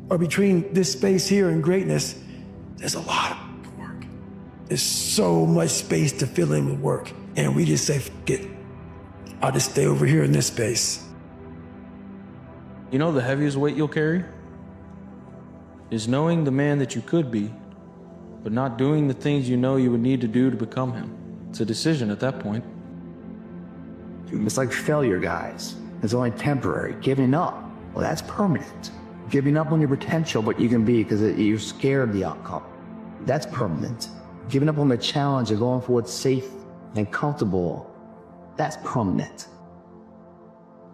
or between this space here and greatness, there's a lot of work. There's so much space to fill in with work. And we just say, forget it. I'll just stay over here in this space. You know the heaviest weight you'll carry? Is knowing the man that you could be, but not doing the things you know you would need to do to become him. It's a decision at that point. It's like failure, guys. It's only temporary. Giving up, well, that's permanent. Giving up on your potential, what you can be because you're scared of the outcome, that's permanent. Giving up on the challenge of going for what's safe and comfortable, that's permanent.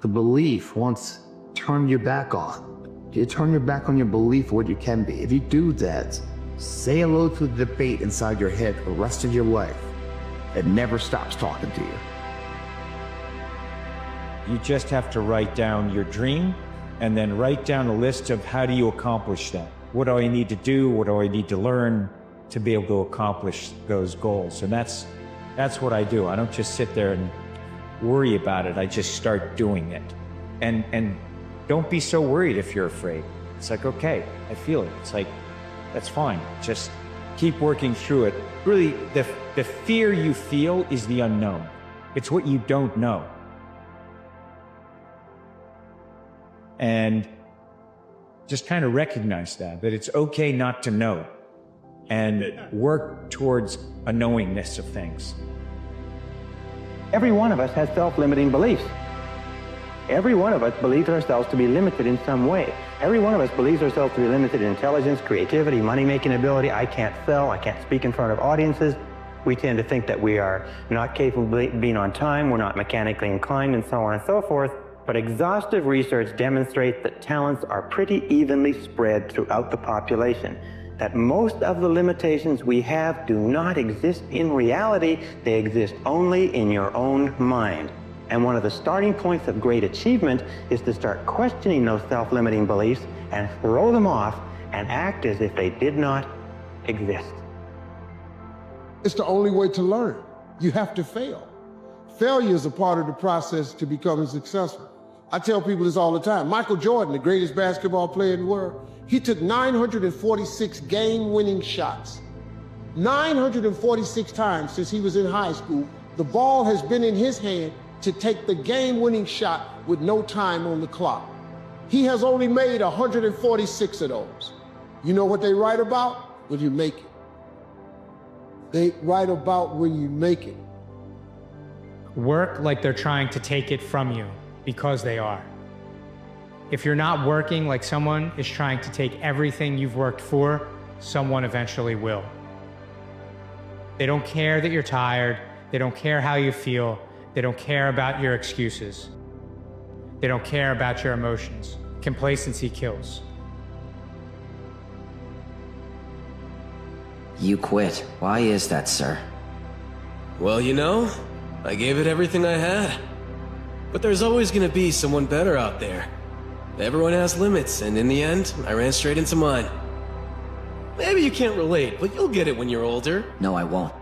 The belief, once turn your back on, you turn your back on your belief of what you can be. If you do that, say hello to the debate inside your head for the rest of your life. It never stops talking to you. You just have to write down your dream and then write down a list of how do you accomplish that? What do I need to do? What do I need to learn to be able to accomplish those goals? And that's what I do. I don't just sit there and worry about it. I just start doing it. And don't be so worried if you're afraid. It's like, okay, I feel it. It's like, that's fine. Just keep working through it. Really, the fear you feel is the unknown. It's what you don't know. And just kind of recognize that it's okay not to know, and work towards a knowingness of things. Every one of us has self-limiting beliefs. Every one of us believes ourselves to be limited in some way. Every one of us believes ourselves to be limited in intelligence, creativity, money-making ability. I can't sell, I can't speak in front of audiences. We tend to think that we are not capable of being on time, we're not mechanically inclined, and so on and so forth. But exhaustive research demonstrates that talents are pretty evenly spread throughout the population. That most of the limitations we have do not exist in reality, they exist only in your own mind. And one of the starting points of great achievement is to start questioning those self-limiting beliefs and throw them off and act as if they did not exist. It's the only way to learn. You have to fail. Failure is a part of the process to becoming successful. I tell people this all the time. Michael Jordan, the greatest basketball player in the world, he took 946 game-winning shots. 946 times since he was in high school, the ball has been in his hand to take the game-winning shot with no time on the clock. He has only made 146 of those. You know what they write about? When you make it. They write about when you make it. Work like they're trying to take it from you, because they are. If you're not working like someone is trying to take everything you've worked for, someone eventually will. They don't care that you're tired. They don't care how you feel. They don't care about your excuses. They don't care about your emotions. Complacency kills. You quit. Why is that, sir? Well, you know, I gave it everything I had. But there's always gonna be someone better out there. Everyone has limits, and in the end, I ran straight into mine. Maybe you can't relate, but you'll get it when you're older. No, I won't.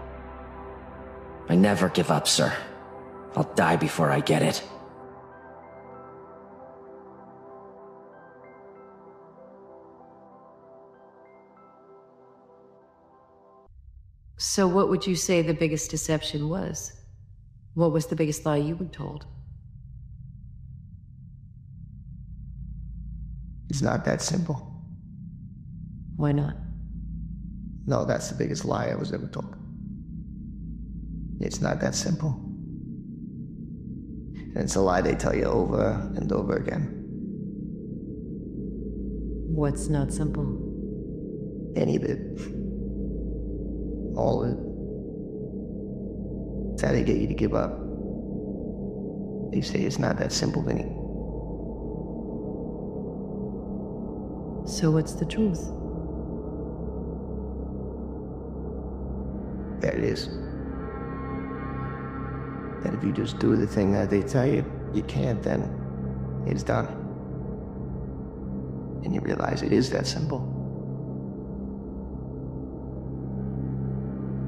I never give up, sir. I'll die before I get it. So what would you say the biggest deception was? What was the biggest lie you were told? It's not that simple. Why not? No, that's the biggest lie I was ever told. It's not that simple. And it's a lie they tell you over and over again. What's not simple? Any of it. All of it. It's how they get you to give up. They say it's not that simple, Vinny. So what's the truth? That it is. That if you just do the thing that they tell you you can't, then it's done. And you realize it is that simple.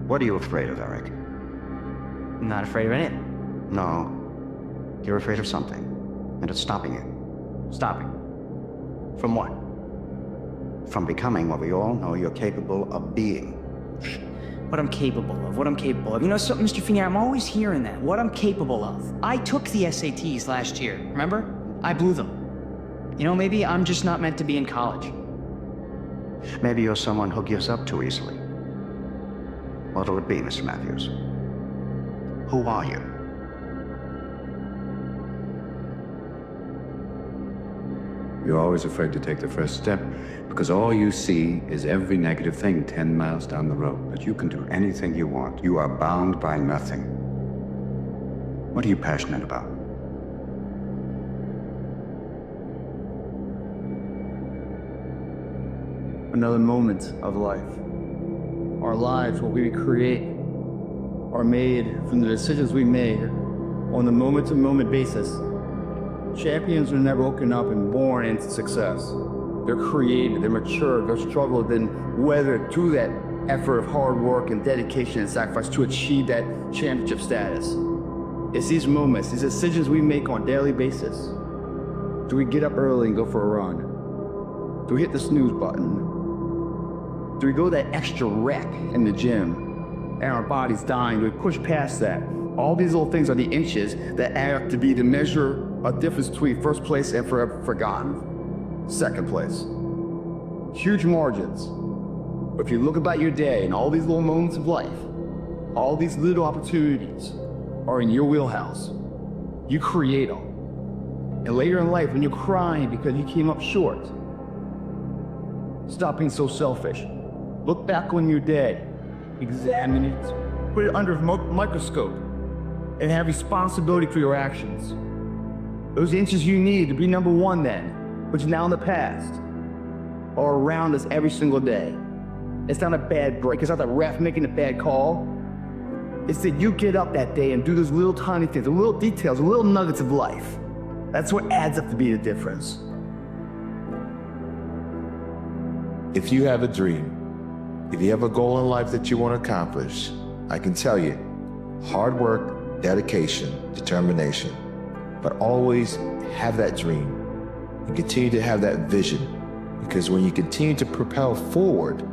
What are you afraid of, Eric? I'm not afraid of anything. No. You're afraid of something. And it's stopping you. Stopping. From what? from becoming what we all know you're capable of being. What I'm capable of, what I'm capable of. You know something, Mr. Feeney, I'm always hearing that. What I'm capable of. I took the SATs last year, remember? I blew them. You know, maybe I'm just not meant to be in college. Maybe you're someone who gives up too easily. What'll it be, Mr. Matthews? Who are you? You're always afraid to take the first step because all you see is every negative thing 10 miles down the road. But you can do anything you want. You are bound by nothing. What are you passionate about? Another moment of life. Our lives, what we create, are made from the decisions we make on a moment-to-moment basis. Champions are never woken up and born into success. They're created, they're mature, they're struggled, and weathered through that effort of hard work and dedication and sacrifice to achieve that championship status. It's these moments, these decisions we make on a daily basis. Do we get up early and go for a run? Do we hit the snooze button? Do we go that extra rep in the gym and our body's dying? Do we push past that? All these little things are the inches that add up to be the measure of difference between first place and forever forgotten. Second place. Huge margins. But if you look about your day and all these little moments of life, all these little opportunities are in your wheelhouse. You create them. And later in life, when you're crying because you came up short, stop being so selfish. Look back on your day, examine it, put it under a microscope, and have responsibility for your actions. Those inches you need to be number one then, which is now in the past, are around us every single day. It's not a bad break, it's not the ref making a bad call. It's that you get up that day and do those little tiny things, the little details, the little nuggets of life. That's what adds up to be the difference. If you have a dream, if you have a goal in life that you want to accomplish, I can tell you, hard work, dedication, determination, but always have that dream and continue to have that vision, because when you continue to propel forward,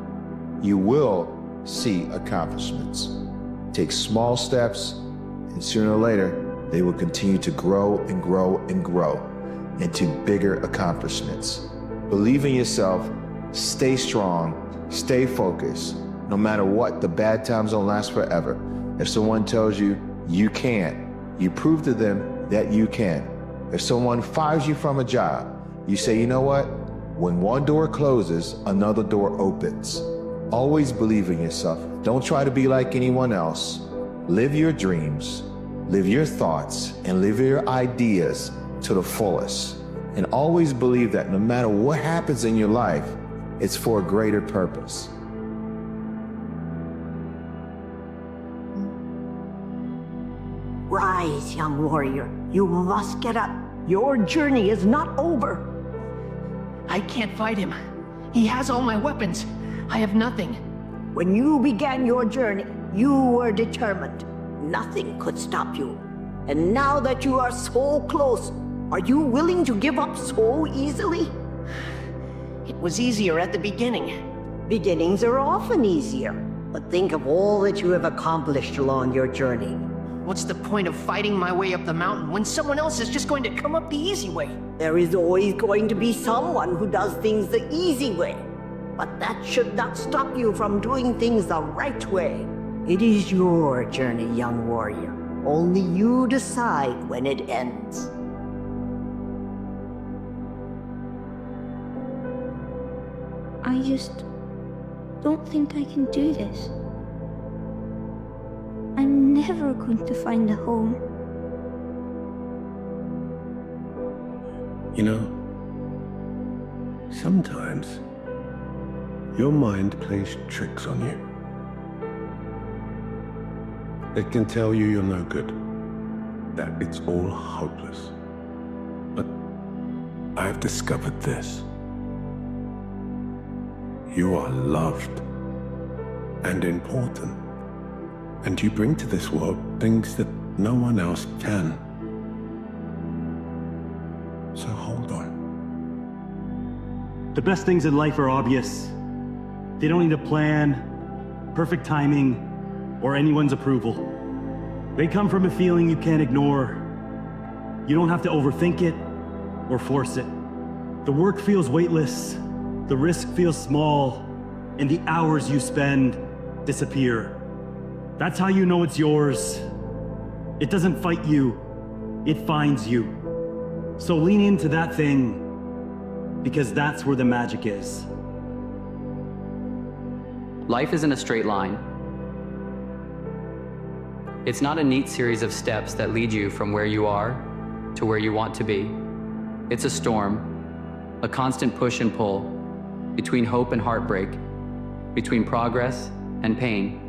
you will see accomplishments. Take small steps, and sooner or later, they will continue to grow and grow and grow into bigger accomplishments. Believe in yourself, stay strong, stay focused. No matter what, the bad times don't last forever. If someone tells you you can't, you prove to them that you can. If someone fires you from a job, you say, you know what? When one door closes, another door opens. Always believe in yourself. Don't try to be like anyone else. Live your dreams, live your thoughts, and live your ideas to the fullest. And always believe that no matter what happens in your life, it's for a greater purpose. Rise, young warrior. You must get up. Your journey is not over. I can't fight him. He has all my weapons. I have nothing. When you began your journey, you were determined. Nothing could stop you. And now that you are so close, are you willing to give up so easily? It was easier at the beginning. Beginnings are often easier. But think of all that you have accomplished along your journey. What's the point of fighting my way up the mountain when someone else is just going to come up the easy way? There is always going to be someone who does things the easy way. But that should not stop you from doing things the right way. It is your journey, young warrior. Only you decide when it ends. I just don't think I can do this. I'm never going to find a home. You know, sometimes your mind plays tricks on you. It can tell you you're no good, that it's all hopeless. But I've discovered this. You are loved and important, and you bring to this world things that no one else can. So hold on. The best things in life are obvious. They don't need a plan, perfect timing, or anyone's approval. They come from a feeling you can't ignore. You don't have to overthink it or force it. The work feels weightless, the risk feels small, and the hours you spend disappear. That's how you know it's yours. It doesn't fight you, it finds you. So lean into that thing, because that's where the magic is. Life isn't a straight line. It's not a neat series of steps that lead you from where you are to where you want to be. It's a storm, a constant push and pull between hope and heartbreak, between progress and pain.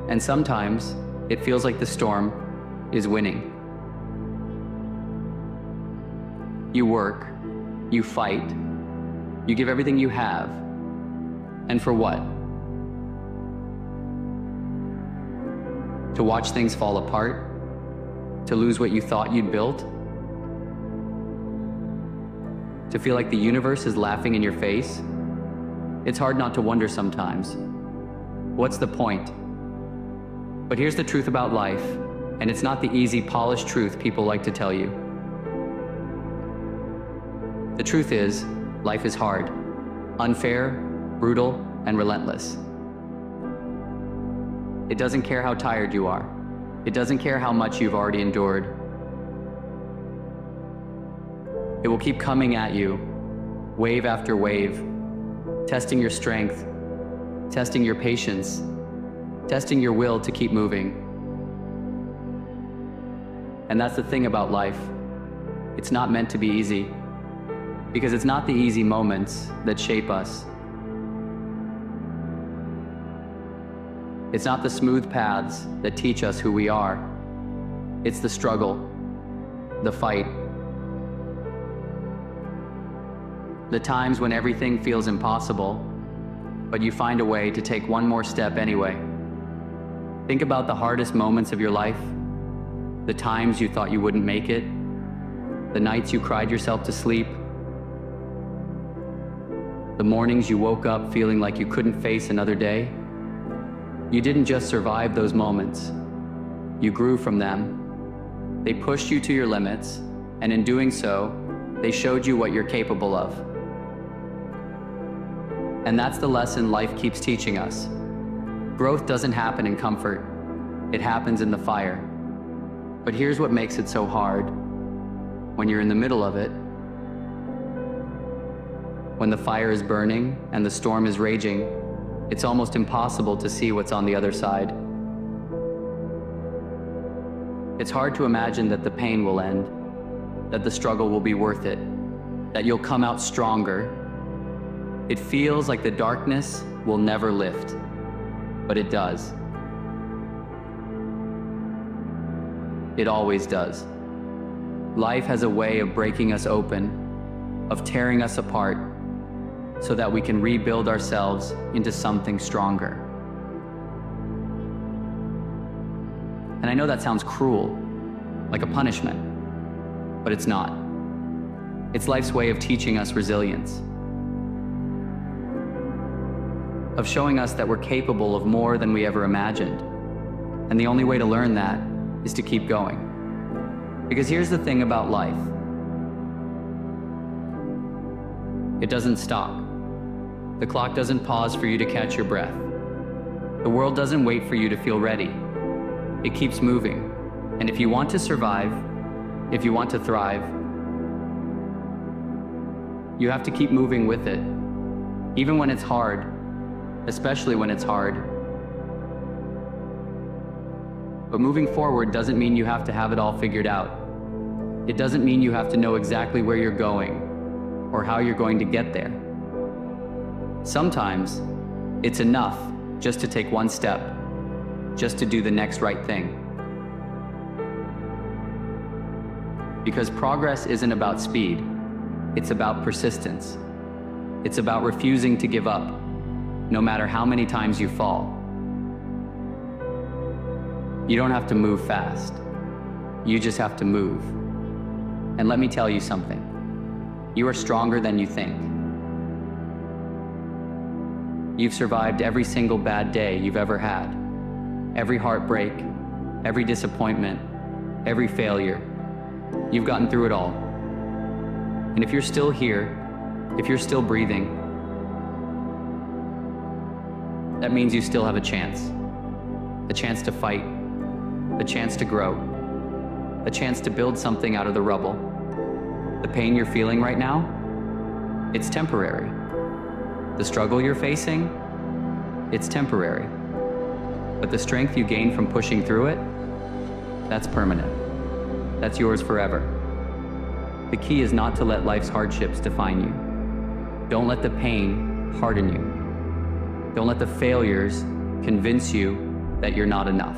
And sometimes it feels like the storm is winning. You work, you fight, you give everything you have. And for what? To watch things fall apart? To lose what you thought you'd built? To feel like the universe is laughing in your face? It's hard not to wonder sometimes. What's the point? But here's the truth about life, and it's not the easy, polished truth people like to tell you. The truth is, life is hard, unfair, brutal, and relentless. It doesn't care how tired you are. It doesn't care how much you've already endured. It will keep coming at you, wave after wave, testing your strength, testing your patience, testing your will to keep moving. And that's the thing about life. It's not meant to be easy, because it's not the easy moments that shape us. It's not the smooth paths that teach us who we are. It's the struggle, the fight, the times when everything feels impossible, but you find a way to take one more step anyway. Think about the hardest moments of your life, the times you thought you wouldn't make it, the nights you cried yourself to sleep, the mornings you woke up feeling like you couldn't face another day. You didn't just survive those moments, you grew from them. They pushed you to your limits, and in doing so, they showed you what you're capable of. And that's the lesson life keeps teaching us. Growth doesn't happen in comfort, it happens in the fire. But here's what makes it so hard. When you're in the middle of it, when the fire is burning and the storm is raging, it's almost impossible to see what's on the other side. It's hard to imagine that the pain will end, that the struggle will be worth it, that you'll come out stronger. It feels like the darkness will never lift, but it does. It always does. Life has a way of breaking us open, of tearing us apart, so that we can rebuild ourselves into something stronger. And I know that sounds cruel, like a punishment, but it's not. It's life's way of teaching us resilience, of showing us that we're capable of more than we ever imagined. And the only way to learn that is to keep going. Because here's the thing about life. It doesn't stop. The clock doesn't pause for you to catch your breath. The world doesn't wait for you to feel ready. It keeps moving. And if you want to survive, if you want to thrive, you have to keep moving with it. Even when it's hard, especially when it's hard. But moving forward doesn't mean you have to have it all figured out. It doesn't mean you have to know exactly where you're going or how you're going to get there. Sometimes it's enough just to take one step, just to do the next right thing. Because progress isn't about speed, it's about persistence. It's about refusing to give up, no matter how many times you fall. You don't have to move fast, you just have to move. And let me tell you something, you are stronger than you think. You've survived every single bad day you've ever had, every heartbreak, every disappointment, every failure. You've gotten through it all. And if you're still here, if you're still breathing, that means you still have a chance to fight, a chance to grow, a chance to build something out of the rubble. The pain you're feeling right now, it's temporary. The struggle you're facing, it's temporary. But the strength you gain from pushing through it, that's permanent. That's yours forever. The key is not to let life's hardships define you. Don't let the pain harden you. Don't let the failures convince you that you're not enough.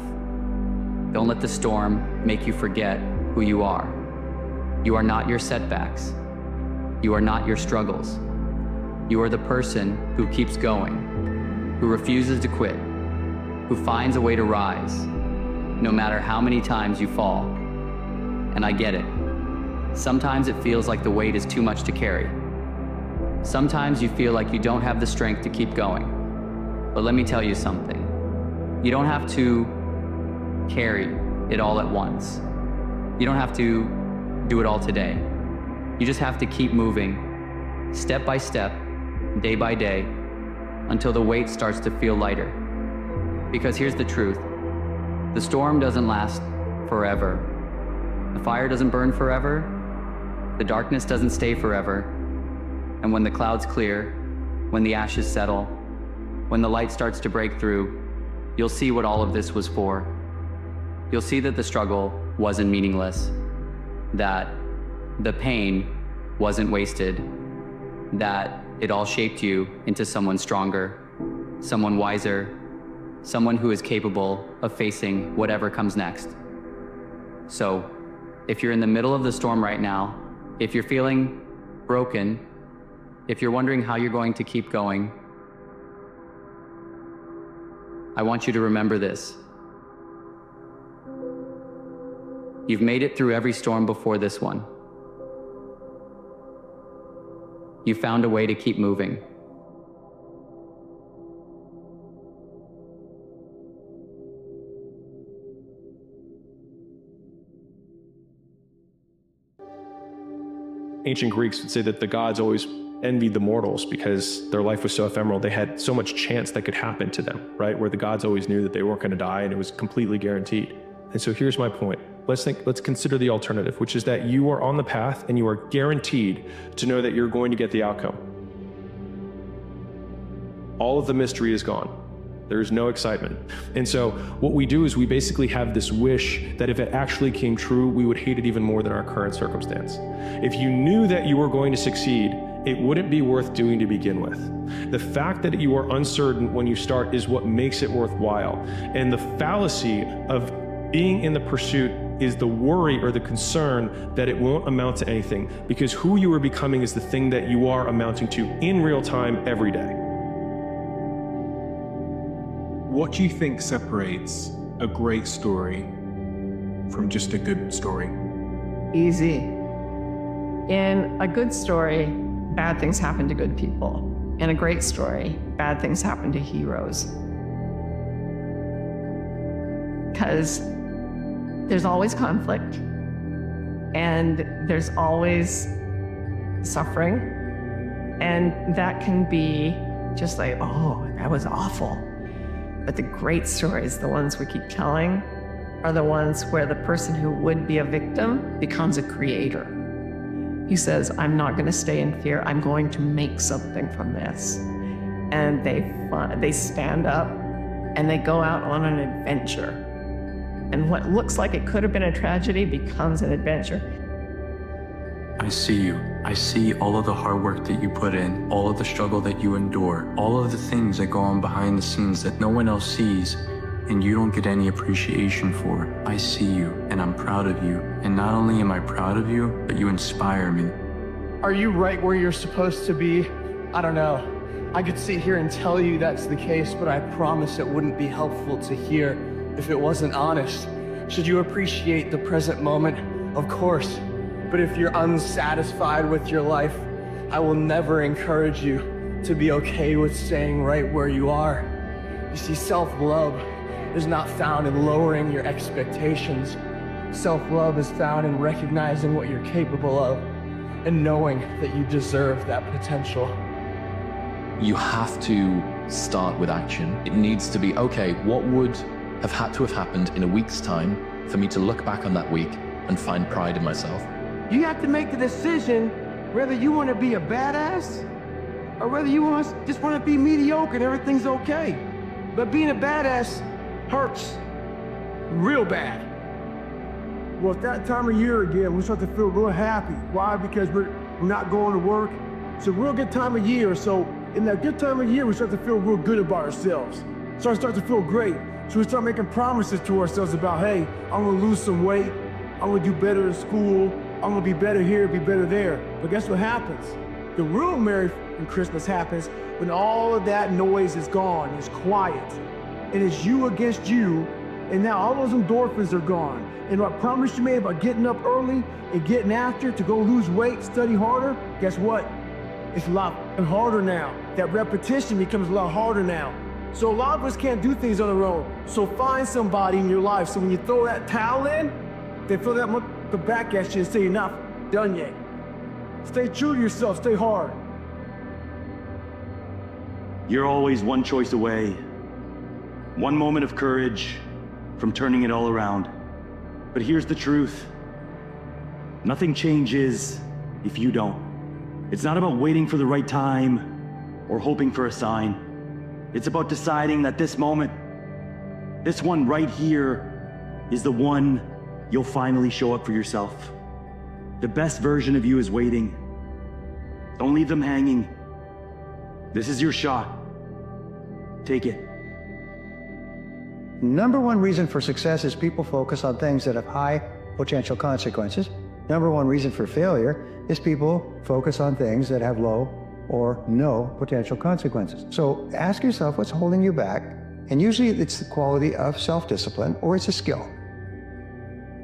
Don't let the storm make you forget who you are. You are not your setbacks. You are not your struggles. You are the person who keeps going, who refuses to quit, who finds a way to rise, no matter how many times you fall. And I get it. Sometimes it feels like the weight is too much to carry. Sometimes you feel like you don't have the strength to keep going. But let me tell you something. You don't have to carry it all at once. You don't have to do it all today. You just have to keep moving, step by step, day by day, until the weight starts to feel lighter. Because here's the truth. The storm doesn't last forever. The fire doesn't burn forever. The darkness doesn't stay forever. And when the clouds clear, when the ashes settle, when the light starts to break through, you'll see what all of this was for. You'll see that the struggle wasn't meaningless, that the pain wasn't wasted, that it all shaped you into someone stronger, someone wiser, someone who is capable of facing whatever comes next. So, if you're in the middle of the storm right now, if you're feeling broken, if you're wondering how you're going to keep going, I want you to remember this. You've made it through every storm before this one. You found a way to keep moving. Ancient Greeks would say that the gods always envied the mortals because their life was so ephemeral. They had so much chance that could happen to them, right? Where the gods always knew that they weren't going to die and it was completely guaranteed. And so here's my point. Let's consider the alternative, which is that you are on the path and you are guaranteed to know that you're going to get the outcome. All of the mystery is gone. There's no excitement. And so what we do is we basically have this wish that if it actually came true, we would hate it even more than our current circumstance. If you knew that you were going to succeed, it wouldn't be worth doing to begin with. The fact that you are uncertain when you start is what makes it worthwhile. And the fallacy of being in the pursuit is the worry or the concern that it won't amount to anything, because who you are becoming is the thing that you are amounting to in real time every day. What do you think separates a great story from just a good story? Easy. In a good story, bad things happen to good people. In a great story, bad things happen to heroes. Because there's always conflict, and there's always suffering, and that can be just like, oh, that was awful. But the great stories, the ones we keep telling, are the ones where the person who would be a victim becomes a creator. He says, I'm not going to stay in fear. I'm going to make something from this. And they stand up and they go out on an adventure. And what looks like it could have been a tragedy becomes an adventure. I see you. I see all of the hard work that you put in, all of the struggle that you endure, all of the things that go on behind the scenes that no one else sees and you don't get any appreciation for. I see you and I'm proud of you. And not only am I proud of you, but you inspire me. Are you right where you're supposed to be? I don't know. I could sit here and tell you that's the case, but I promise it wouldn't be helpful to hear if it wasn't honest. Should you appreciate the present moment? Of course. But if you're unsatisfied with your life, I will never encourage you. to be okay with staying right where you are. You see, self-love is not found in lowering your expectations. Self-love is found in recognizing what you're capable of and knowing that you deserve that potential. You have to start with action. It needs to be, okay, what would have had to have happened in a week's time for me to look back on that week and find pride in myself? You have to make the decision whether you want to be a badass or whether you just want to be mediocre and everything's okay. But being a badass hurts real bad. Well, it's that time of year again, we start to feel real happy. Why? Because we're not going to work. It's a real good time of year. So in that good time of year, we start to feel real good about ourselves. So I start to feel great. So we start making promises to ourselves about, hey, I'm gonna lose some weight. I'm gonna do better in school. I'm gonna be better here, be better there. But guess what happens? The real Merry Christmas happens when all of that noise is gone, it's quiet. And it's you against you, and now all those endorphins are gone. And what promise you made about getting up early and getting after to go lose weight, study harder, guess what? It's a lot harder now. That repetition becomes a lot harder now. So a lot of us can't do things on our own. So find somebody in your life, so when you throw that towel in, they throw that the back at you and say, you're not done yet. Stay true to yourself, stay hard. You're always one choice away, one moment of courage from turning it all around. But here's the truth. Nothing changes if you don't. It's not about waiting for the right time or hoping for a sign. It's about deciding that this moment, this one right here, is the one you'll finally show up for yourself. The best version of you is waiting. Don't leave them hanging. This is your shot. Take it. Number one reason for success is people focus on things that have high potential consequences. Number one reason for failure is people focus on things that have low or no potential consequences. So ask yourself what's holding you back, and usually it's the quality of self-discipline or it's a skill.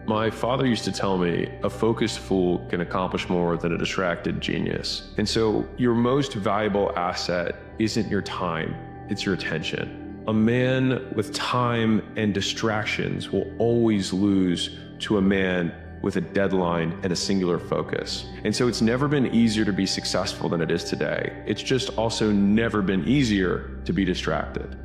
My father used to tell me, a focused fool can accomplish more than a distracted genius. And so your most valuable asset isn't your time, it's your attention. A man with time and distractions will always lose to a man with a deadline and a singular focus. And so it's never been easier to be successful than it is today. It's just also never been easier to be distracted.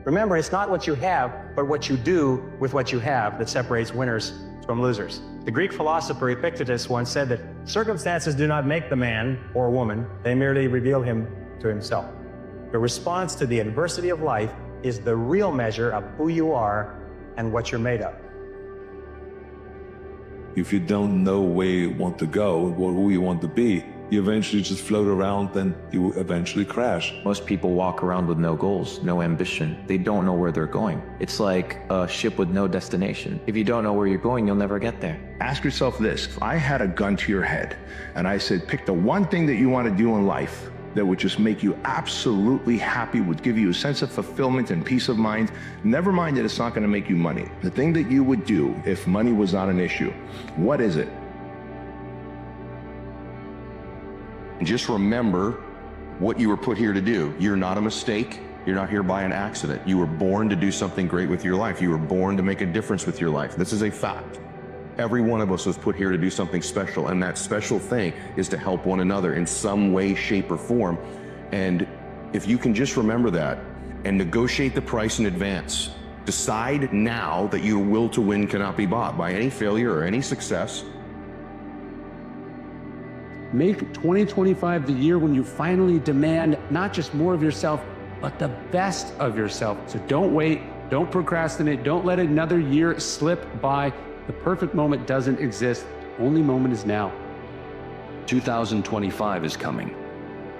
Remember, it's not what you have, but what you do with what you have that separates winners from losers. The Greek philosopher Epictetus once said that circumstances do not make the man or woman, they merely reveal him to himself. The response to the adversity of life is the real measure of who you are and what you're made of. If you don't know where you want to go, who you want to be, you eventually just float around and you eventually crash. Most people walk around with no goals, no ambition. They don't know where they're going. It's like a ship with no destination. If you don't know where you're going, you'll never get there. Ask yourself this: if I had a gun to your head and I said, pick the one thing that you want to do in life that would just make you absolutely happy, would give you a sense of fulfillment and peace of mind, never mind that it's not going to make you money. The thing that you would do if money was not an issue, what is it? And just remember what you were put here to do. You're not a mistake. You're not here by an accident. You were born to do something great with your life. You were born to make a difference with your life. This is a fact. Every one of us was put here to do something special, and that special thing is to help one another in some way, shape, or form. And if you can just remember that and negotiate the price in advance, decide now that your will to win cannot be bought by any failure or any success. Make 2025 the year when you finally demand not just more of yourself, but the best of yourself. So don't wait, don't procrastinate, don't let another year slip by. The perfect moment doesn't exist. Only moment is now. 2025 is coming.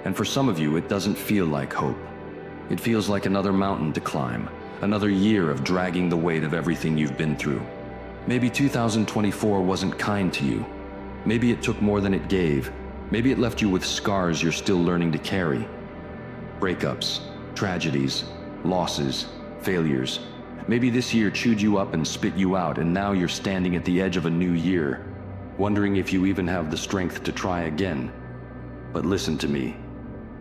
And for some of you, it doesn't feel like hope. It feels like another mountain to climb, another year of dragging the weight of everything you've been through. Maybe 2024 wasn't kind to you. Maybe it took more than it gave. Maybe it left you with scars you're still learning to carry. Breakups, tragedies, losses, failures. Maybe this year chewed you up and spit you out, and now you're standing at the edge of a new year, wondering if you even have the strength to try again. But listen to me.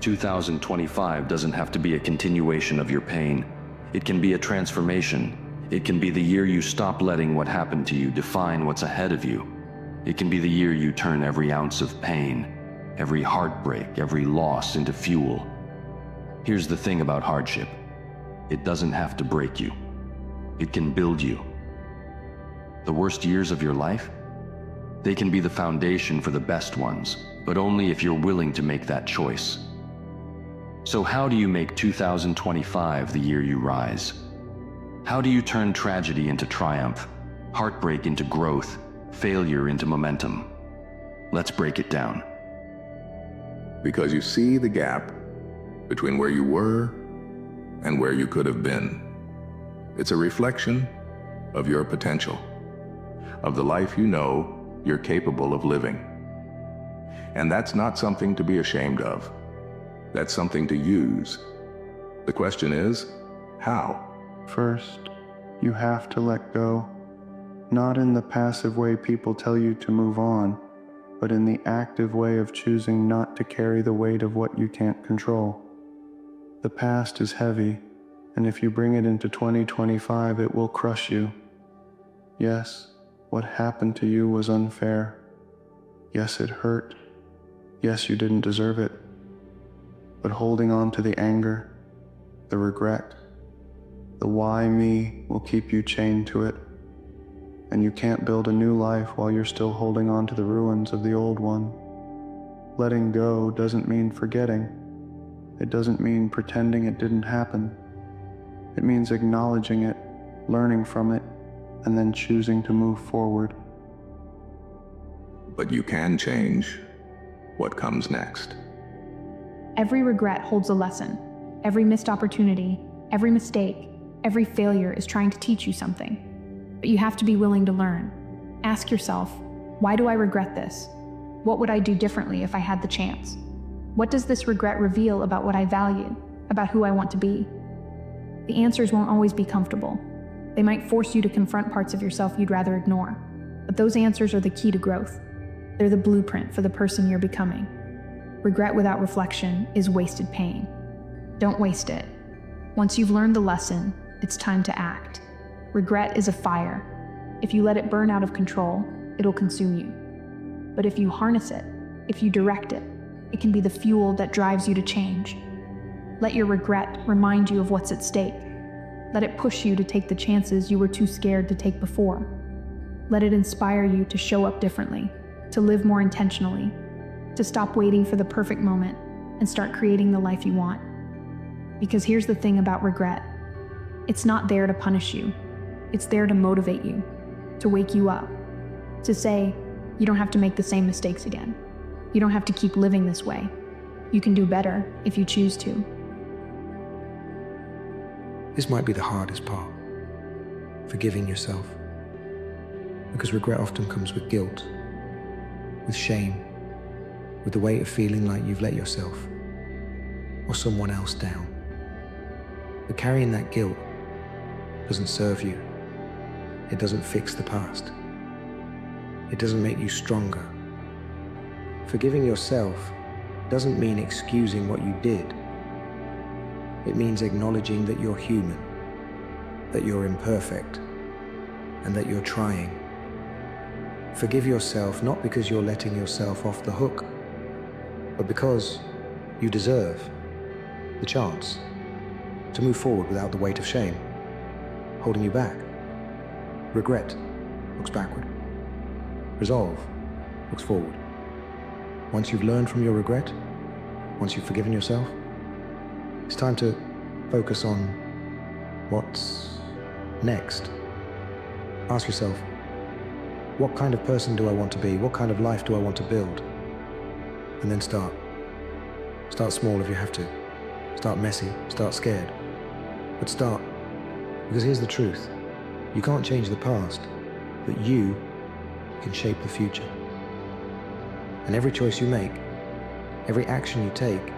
2025 doesn't have to be a continuation of your pain. It can be a transformation. It can be the year you stop letting what happened to you define what's ahead of you. It can be the year you turn every ounce of pain, every heartbreak, every loss into fuel. Here's the thing about hardship. It doesn't have to break you. It can build you. The worst years of your life? They can be the foundation for the best ones, but only if you're willing to make that choice. So how do you make 2025 the year you rise? How do you turn tragedy into triumph, heartbreak into growth, failure into momentum? Let's break it down. Because you see the gap between where you were and where you could have been. It's a reflection of your potential, of the life you know you're capable of living. And that's not something to be ashamed of. That's something to use. The question is, how? First, you have to let go, not in the passive way people tell you to move on, but in the active way of choosing not to carry the weight of what you can't control. The past is heavy, and if you bring it into 2025, it will crush you. Yes, what happened to you was unfair. Yes, it hurt. Yes, you didn't deserve it. But holding on to the anger, the regret, the why me will keep you chained to it. And you can't build a new life while you're still holding on to the ruins of the old one. Letting go doesn't mean forgetting. It doesn't mean pretending it didn't happen. It means acknowledging it, learning from it, and then choosing to move forward. But you can change what comes next. Every regret holds a lesson. Every missed opportunity, every mistake, every failure is trying to teach you something. But you have to be willing to learn. Ask yourself, why do I regret this? What would I do differently if I had the chance? What does this regret reveal about what I value, about who I want to be? The answers won't always be comfortable. They might force you to confront parts of yourself you'd rather ignore. But those answers are the key to growth. They're the blueprint for the person you're becoming. Regret without reflection is wasted pain. Don't waste it. Once you've learned the lesson, it's time to act. Regret is a fire. If you let it burn out of control, it'll consume you. But if you harness it, if you direct it, it can be the fuel that drives you to change. Let your regret remind you of what's at stake. Let it push you to take the chances you were too scared to take before. Let it inspire you to show up differently, to live more intentionally, to stop waiting for the perfect moment and start creating the life you want. Because here's the thing about regret. It's not there to punish you. It's there to motivate you, to wake you up, to say, you don't have to make the same mistakes again. You don't have to keep living this way. You can do better if you choose to. This might be the hardest part, forgiving yourself. Because regret often comes with guilt, with shame, with the weight of feeling like you've let yourself or someone else down. But carrying that guilt doesn't serve you. It doesn't fix the past. It doesn't make you stronger. Forgiving yourself doesn't mean excusing what you did. It means acknowledging that you're human, that you're imperfect, and that you're trying. Forgive yourself not because you're letting yourself off the hook, but because you deserve the chance to move forward without the weight of shame holding you back. Regret looks backward. Resolve looks forward. Once you've learned from your regret, once you've forgiven yourself, it's time to focus on what's next. Ask yourself, what kind of person do I want to be? What kind of life do I want to build? And then start. Start small if you have to. Start messy, start scared. But start, because here's the truth. You can't change the past, but you can shape the future. And every choice you make, every action you take,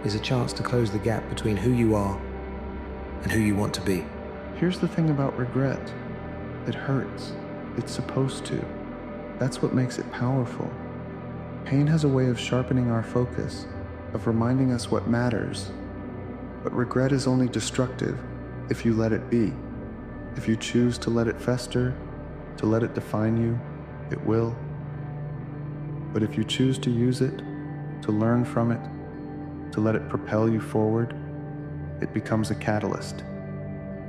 is a chance to close the gap between who you are and who you want to be. Here's the thing about regret. It hurts. It's supposed to. That's what makes it powerful. Pain has a way of sharpening our focus, of reminding us what matters. But regret is only destructive if you let it be. If you choose to let it fester, to let it define you, it will. But if you choose to use it, to learn from it, to let it propel you forward, it becomes a catalyst,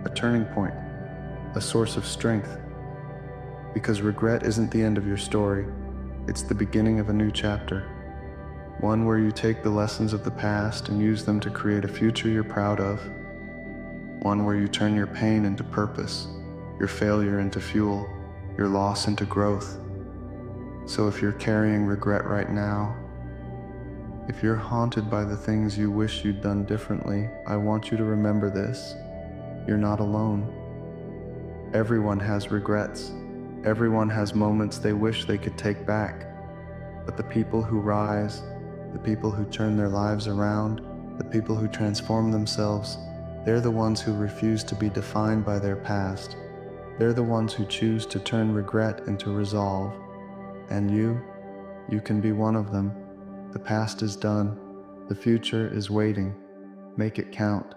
a turning point, a source of strength. Because regret isn't the end of your story, it's the beginning of a new chapter. One where you take the lessons of the past and use them to create a future you're proud of. One where you turn your pain into purpose, your failure into fuel, your loss into growth. So if you're carrying regret right now, if you're haunted by the things you wish you'd done differently, I want you to remember this. You're not alone. Everyone has regrets. Everyone has moments they wish they could take back. But the people who rise, the people who turn their lives around, the people who transform themselves, they're the ones who refuse to be defined by their past. They're the ones who choose to turn regret into resolve. And you can be one of them. The past is done. The future is waiting. Make it count.